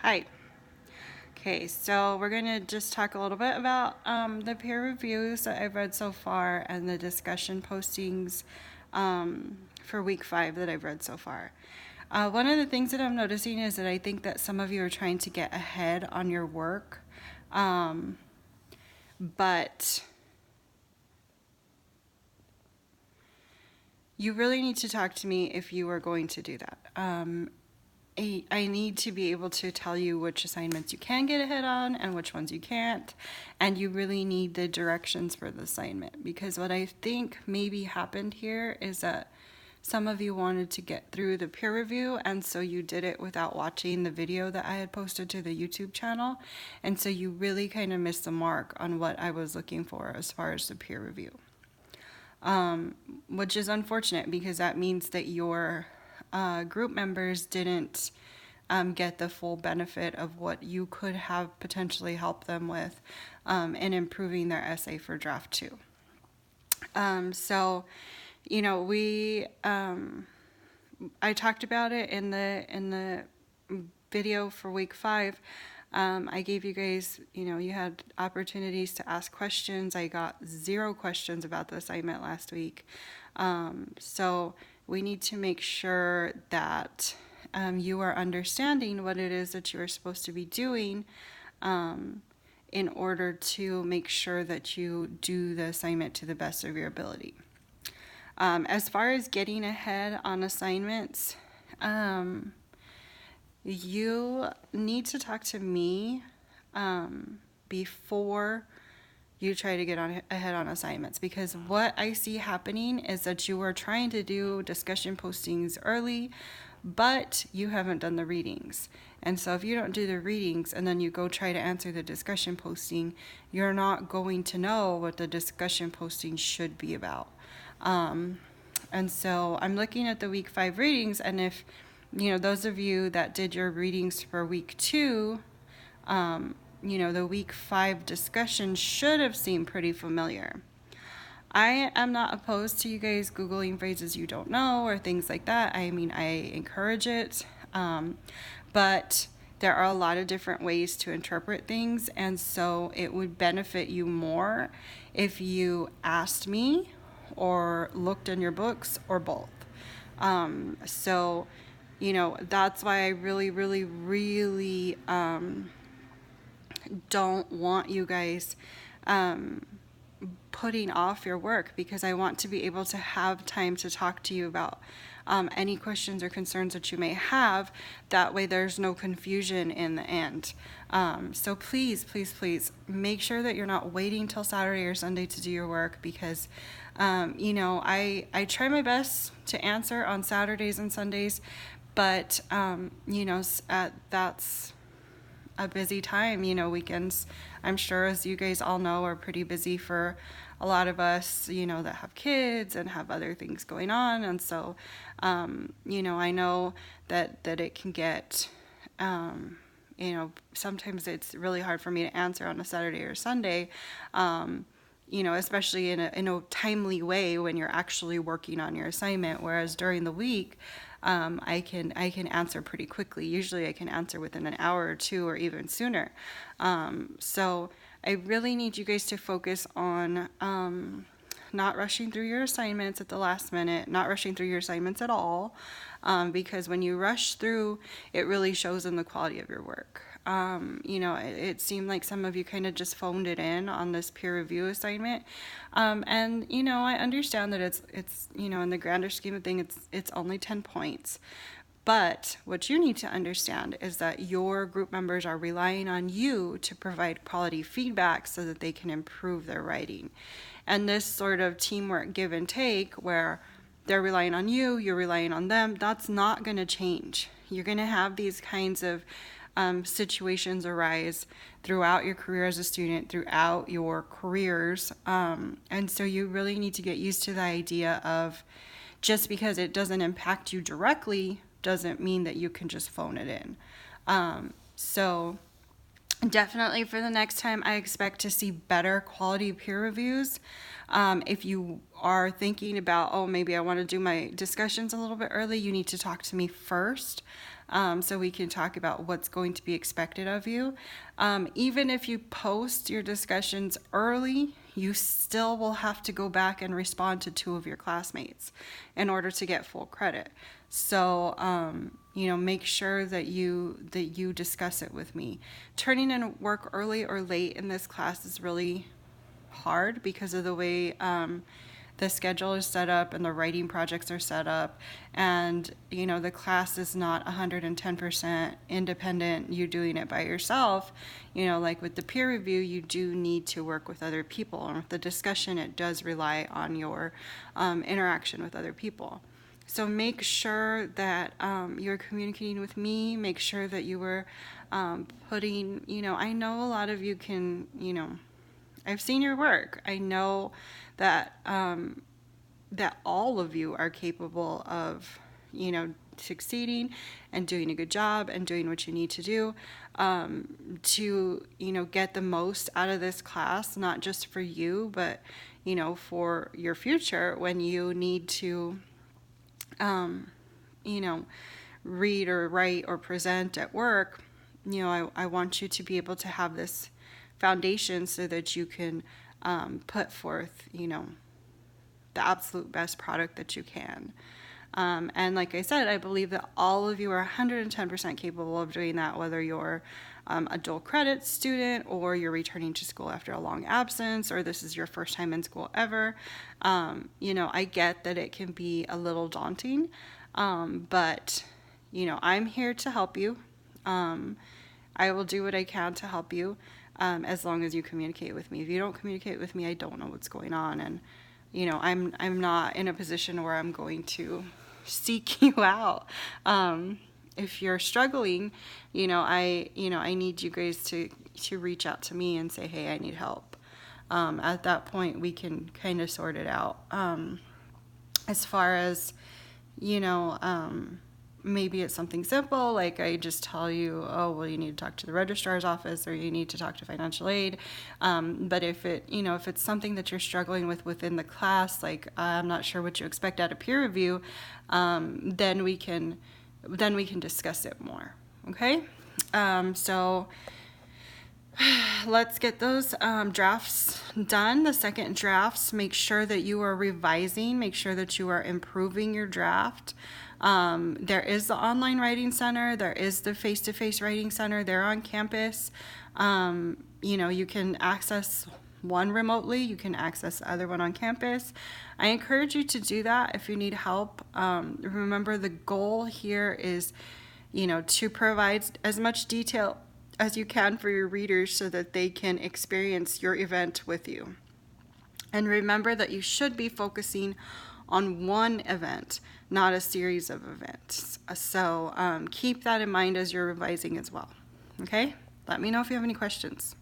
Hi. Okay, so we're going to just talk a little bit about the peer reviews that I've read so far and the discussion postings for week 5 that I've read so far. One of the things that I'm noticing is that I think that some of you are trying to get ahead on your work, but you really need to talk to me if you are going to do that. I need to be able to tell you which assignments you can get ahead on and which ones you can't. And you really need the directions for the assignment, because what I think maybe happened here is that some of you wanted to get through the peer review, and so you did it without watching the video that I had posted to the YouTube channel. And so you really kind of missed the mark on what I was looking for as far as the peer review, which is unfortunate because that means that your group members didn't get the full benefit of what you could have potentially helped them with in improving their essay for draft 2. So, you know, I talked about it in the video for week 5. I gave you guys, you had opportunities to ask questions. I got 0 questions about the assignment last week. So we need to make sure that you are understanding what it is that you are supposed to be doing in order to make sure that you do the assignment to the best of your ability. As far as getting ahead on assignments, you need to talk to me before you try to get ahead on assignments, because what I see happening is that you are trying to do discussion postings early, but you haven't done the readings. And so if you don't do the readings and then you go try to answer the discussion posting, you're not going to know what the discussion posting should be about. And so I'm looking at the week 5 readings, and if those of you that did your readings for week 2, the week 5 discussion should have seemed pretty familiar. I am not opposed to you guys Googling phrases you don't know or things like that. I mean, I encourage it. But there are a lot of different ways to interpret things. And so it would benefit you more if you asked me or looked in your books or both. So, that's why I really, really, really don't want you guys putting off your work, because I want to be able to have time to talk to you about any questions or concerns that you may have. That way there's no confusion in the end. So please, please, please make sure that you're not waiting till Saturday or Sunday to do your work, because I try my best to answer on Saturdays and Sundays, but that's a busy time. Weekends, I'm sure, as you guys all know, are pretty busy for a lot of us, that have kids and have other things going on. And so, I know that it can get, sometimes it's really hard for me to answer on a Saturday or Sunday, especially in a timely way when you're actually working on your assignment. Whereas during the week, I can answer pretty quickly. Usually I can answer within an hour or 2 or even sooner. So I really need you guys to focus on not rushing through your assignments at the last minute, not rushing through your assignments at all, because when you rush through, it really shows in the quality of your work. It seemed like some of you kind of just phoned it in on this peer review assignment. And, I understand that it's in the grander scheme of things, it's only 10 points. But what you need to understand is that your group members are relying on you to provide quality feedback so that they can improve their writing. And this sort of teamwork give and take, where they're relying on you, you're relying on them, that's not going to change. You're going to have these kinds of situations arise throughout your career as a student, throughout your careers. And so you really need to get used to the idea of, just because it doesn't impact you directly doesn't mean that you can just phone it in. So definitely for the next time, I expect to see better quality peer reviews. If you are thinking about, maybe I want to do my discussions a little bit early, you need to talk to me first. so we can talk about what's going to be expected of you. Even if you post your discussions early, you still will have to go back and respond to 2 of your classmates in order to get full credit. So, make sure that you discuss it with me. Turning in work early or late in this class is really hard because of the way the schedule is set up and the writing projects are set up, and the class is not 110% independent, you doing it by yourself. Like with the peer review, you do need to work with other people, and with the discussion, it does rely on your interaction with other people. So make sure that you're communicating with me. Make sure that you were putting, I know a lot of you can, I've seen your work. I know that that all of you are capable of, succeeding and doing a good job and doing what you need to do to, get the most out of this class, not just for you, but, for your future when you need to, read or write or present at work. I want you to be able to have this foundation so that you can put forth, the absolute best product that you can. And like I said, I believe that all of you are 110% capable of doing that, whether you're a dual credit student or you're returning to school after a long absence, or this is your first time in school ever. I get that it can be a little daunting, but, I'm here to help you. I will do what I can to help you. As long as you communicate with me. If you don't communicate with me, I don't know what's going on, and I'm not in a position where I'm going to seek you out. If you're struggling, I need you guys to reach out to me and say, hey, I need help. At that point, we can kind of sort it out. As far as maybe it's something simple, like I just tell you, oh, well, you need to talk to the registrar's office or you need to talk to financial aid. But if it's something that you're struggling with within the class, like I'm not sure what you expect out of peer review, then we can discuss it more. Okay? So let's get those drafts done. The second drafts, make sure that you are revising, make sure that you are improving your draft. There is the online writing center. There is the face-to-face writing center. They're on campus. You can access one remotely. You can access the other one on campus. I encourage you to do that if you need help. Remember, the goal here is, to provide as much detail as you can for your readers so that they can experience your event with you. And remember that you should be focusing on one event, not a series of events. So keep that in mind as you're revising as well. Okay? Let me know if you have any questions.